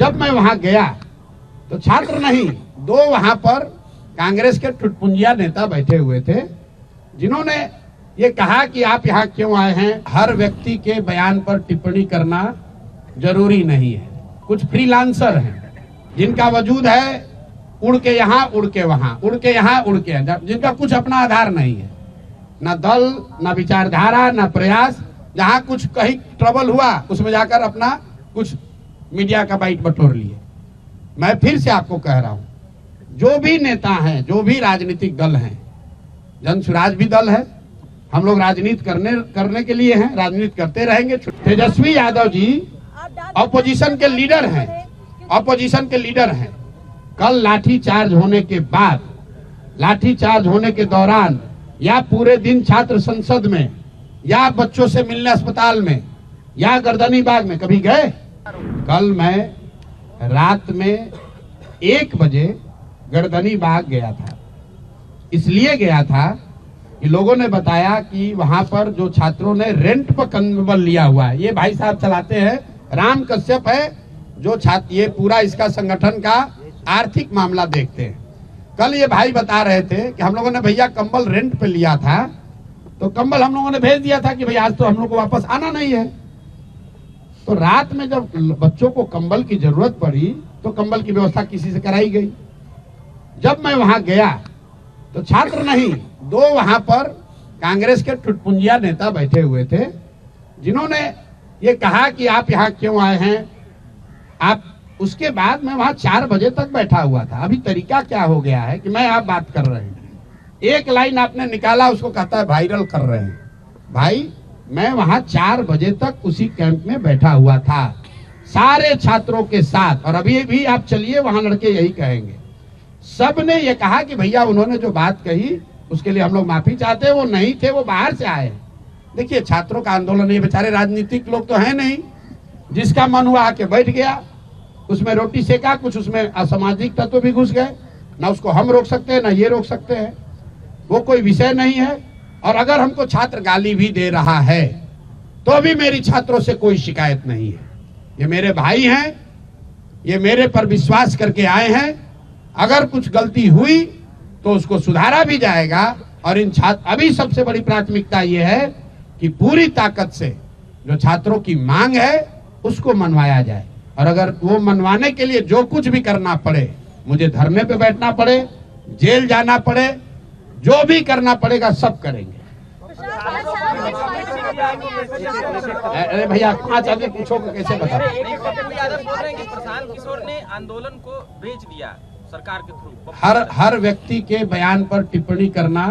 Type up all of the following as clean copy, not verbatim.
जब मैं वहां गया तो छात्र नहीं, दो वहां पर कांग्रेस के टुटपुंजिया नेता बैठे हुए थे, जिन्होंने ये कहा कि आप यहाँ क्यों आए हैं। हर व्यक्ति के बयान पर टिप्पणी करना जरूरी नहीं है। कुछ फ्रीलांसर हैं जिनका वजूद है उड़ के यहाँ उड़ के वहां, उड़ के यहाँ उड़ के, जिनका कुछ अपना आधार नहीं है, ना दल, ना विचारधारा, ना प्रयास। जहां कुछ कहीं ट्रबल हुआ उसमें जाकर अपना कुछ मीडिया का बाइट बटोर लिए। मैं फिर से आपको कह रहा हूं, जो भी नेता हैं, जो भी राजनीतिक दल हैं, जन स्वराज भी दल है, हम लोग राजनीति करने के लिए हैं, राजनीति करते रहेंगे। तेजस्वी यादव जी ऑपोजिशन के लीडर हैं, ऑपोजिशन के लीडर हैं। कल लाठी चार्ज होने के बाद, लाठी चार्ज होने के दौरान, या पूरे दिन छात्र संसद में, या बच्चों से मिलने अस्पताल में, या गर्दनी बाग में कभी गए? कल मैं रात में 1 बजे गर्दनी बाग गया था। इसलिए गया था कि लोगों ने बताया कि वहां पर जो छात्रों ने रेंट पर कंबल लिया हुआ है, ये भाई साहब चलाते हैं, राम कश्यप है जो छात्र, ये पूरा इसका संगठन का आर्थिक मामला देखते हैं। कल ये भाई बता रहे थे कि हम लोगों ने भैया कंबल रेंट पे लिया था, तो कंबल हम लोगों ने भेज दिया था कि भाई आज तो हम लोग को वापस आना नहीं है। तो रात में जब बच्चों को कंबल की जरूरत पड़ी तो कंबल की व्यवस्था किसी से कराई गई। जब मैं वहां गया तो छात्र नहीं, दो वहां पर कांग्रेस के टुटपुंजिया नेता बैठे हुए थे, जिन्होंने ये कहा कि आप यहाँ क्यों आए हैं आप। उसके बाद मैं वहां 4 बजे तक बैठा हुआ था। अभी तरीका क्या हो गया है कि मैं आप बात कर रहे हैं, एक लाइन आपने निकाला, उसको कहता है वायरल कर रहे हैं। भाई मैं वहां 4 बजे तक उसी कैंप में बैठा हुआ था, सारे छात्रों के साथ। और अभी भी आप चलिए, वहां लड़के यही कहेंगे, सब ने ये कहा कि भैया उन्होंने जो बात कही उसके लिए हम लोग माफी चाहते हैं, वो नहीं थे, वो बाहर से आए। देखिए छात्रों का आंदोलन, ये बेचारे राजनीतिक लोग तो है नहीं, जिसका मन हुआ आके बैठ गया, उसमें रोटी सेका, कुछ उसमें असामाजिक तत्व भी घुस गए। ना उसको हम रोक सकते हैं, ना ये रोक सकते हैं, वो कोई विषय नहीं है। और अगर हमको छात्र गाली भी दे रहा है तो भी मेरी छात्रों से कोई शिकायत नहीं है। ये मेरे भाई हैं, ये मेरे पर विश्वास करके आए हैं। अगर कुछ गलती हुई तो उसको सुधारा भी जाएगा। और इन छात्र, अभी सबसे बड़ी प्राथमिकता ये है कि पूरी ताकत से जो छात्रों की मांग है उसको मनवाया जाए। और अगर वो मनवाने के लिए जो कुछ भी करना पड़े, मुझे धरने पे बैठना पड़े, जेल जाना पड़े, जो भी करना पड़ेगा सब करेंगे। अरे भैया 5 आगे पूछो कैसे बता। प्रशांत किशोर ने आंदोलन को बेच दिया सरकार के थ्रू। हर व्यक्ति के बयान पर टिप्पणी करना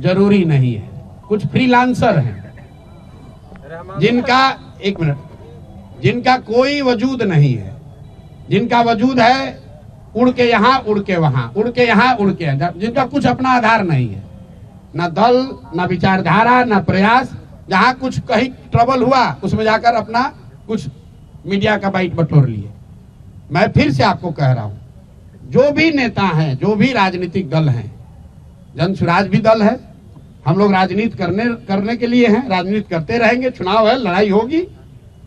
जरूरी नहीं है। कुछ फ्रीलांसर हैं जिनका, एक मिनट, जिनका कोई वजूद नहीं है, जिनका वजूद है उड़ के यहाँ उड़ के वहां, उड़ के यहाँ उड़ के, जिनका कुछ अपना आधार नहीं है, ना दल, ना विचारधारा, ना प्रयास। जहां कुछ कहीं ट्रबल हुआ उसमें जाकर अपना कुछ मीडिया का बाइट बटोर लिए। मैं फिर से आपको कह रहा हूं, जो भी नेता हैं, जो भी राजनीतिक दल हैं, जन स्वराज भी दल है, हम लोग राजनीति करने के लिए हैं, राजनीति करते रहेंगे। चुनाव है, लड़ाई होगी।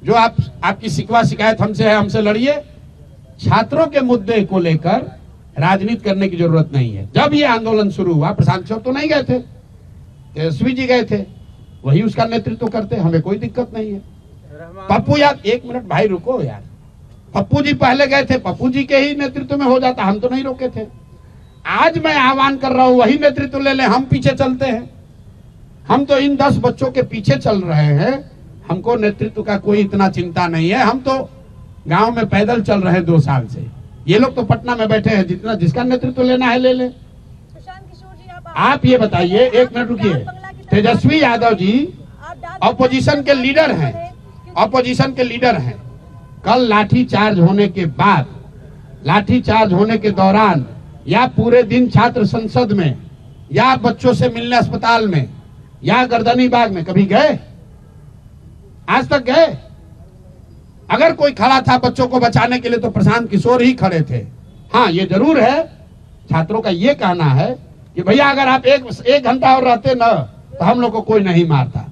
जो आपकी शिकवा शिकायत हमसे है, हमसे लड़िए। छात्रों के मुद्दे को लेकर राजनीति करने की जरूरत नहीं है। जब ये आंदोलन शुरू हुआ, प्रशांत किशोर तो नहीं गए थे, तेजस्वी जी गए थे, वही उसका नेतृत्व करते, हमें कोई दिक्कत नहीं है। पप्पू यार, 1 मिनट भाई रुको यार, पप्पू जी पहले गए थे, पप्पू जी के ही नेतृत्व में हो जाता, हम तो नहीं रोके थे। आज मैं आह्वान कर रहा हूं, वही नेतृत्व ले ले, हम पीछे चलते हैं। हम तो इन 10 बच्चों के पीछे चल रहे हैं, हमको नेतृत्व का कोई इतना चिंता नहीं है। हम तो गांव में पैदल चल रहे हैं 2 साल से, ये लोग तो पटना में बैठे हैं, जितना जिसका नेतृत्व लेना है ले ले। आप ये बताइए, 1 मिनट रुकिए, तेजस्वी यादव जी ऑपोजिशन के लीडर हैं, ऑपोजिशन के लीडर हैं। कल लाठी चार्ज होने के बाद, लाठी चार्ज होने के दौरान, या पूरे दिन छात्र संसद में, या बच्चों से मिलने अस्पताल में, या गर्दनी बाग में कभी गए? आज तक गए? अगर कोई खड़ा था बच्चों को बचाने के लिए तो प्रशांत किशोर ही खड़े थे। हाँ, ये जरूर है, छात्रों का ये कहना है कि भैया अगर आप एक घंटा और रहते ना तो हम लोग को कोई नहीं मारता।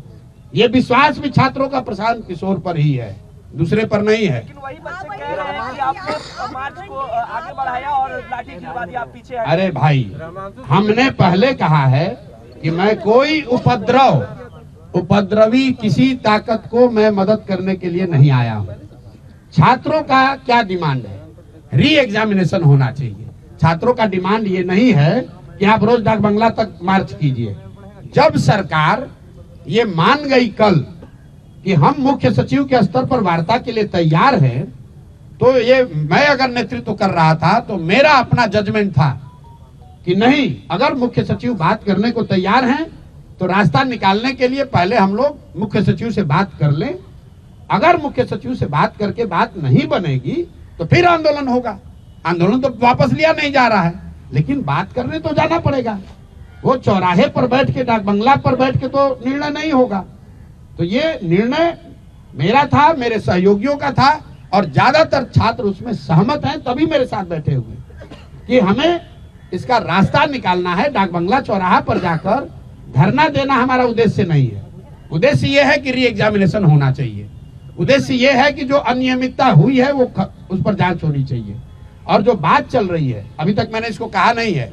ये विश्वास भी छात्रों का प्रशांत किशोर पर ही है। दूसरे पर नहीं है। लेकिन वही बच्चे कह रहे हैं कि आपने मार्च को आगे बढ़ाया और लाठी खिलवा दी, आप पीछे हटे। अरे भाई, हमने पहले कहा है कि मैं कोई उपद्रवी किसी ताकत को मैं मदद करने के लिए नहीं आया हूं। छात्रों का क्या डिमांड है? री एग्जामिनेशन होना चाहिए। छात्रों का डिमांड ये नहीं है कि आप रोज डाक बंगला तक मार्च कीजिए। जब सरकार ये मान गई कल कि हम मुख्य सचिव के स्तर पर वार्ता के लिए तैयार हैं, तो ये मैं अगर नेतृत्व कर रहा था तो मेरा अपना जजमेंट था कि नहीं, अगर मुख्य सचिव बात करने को तैयार हैं तो रास्ता निकालने के लिए पहले हम लोग मुख्य सचिव से बात कर लें। अगर मुख्य सचिव से बात करके बात नहीं बनेगी तो फिर आंदोलन होगा। आंदोलन तो वापस लिया नहीं जा रहा है, लेकिन बात करने तो जाना पड़ेगा। वो चौराहे पर बैठ के, डाक बंगला पर बैठ के तो निर्णय नहीं होगा। तो ये निर्णय मेरा था, मेरे सहयोगियों का था, और ज्यादातर छात्र उसमें सहमत हैं, तभी मेरे साथ बैठे हुए कि हमें इसका रास्ता निकालना है। डाक बंगला चौराहा पर जाकर धरना देना हमारा उद्देश्य नहीं है। उद्देश्य यह है कि री एग्जामिनेशन होना चाहिए। उद्देश्य यह है कि जो अनियमितता हुई है वो उस पर जांच होनी चाहिए। और जो बात चल रही है, अभी तक मैंने इसको कहा नहीं है,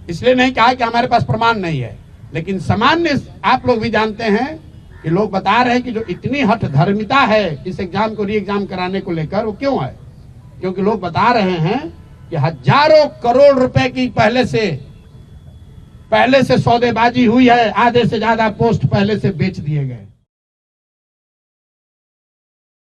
इसलिए नहीं कहा कि हमारे पास प्रमाण नहीं है, लेकिन सामान्य आप लोग भी जानते हैं कि लोग बता रहे हैं कि जो इतनी हठ धर्मिता है इस एग्जाम को री एग्जाम कराने को लेकर, वो क्यों है? क्योंकि लोग बता रहे हैं कि हजारों करोड़ रुपए की पहले से सौदेबाजी हुई है, आधे से ज्यादा पोस्ट पहले से बेच दिए गए।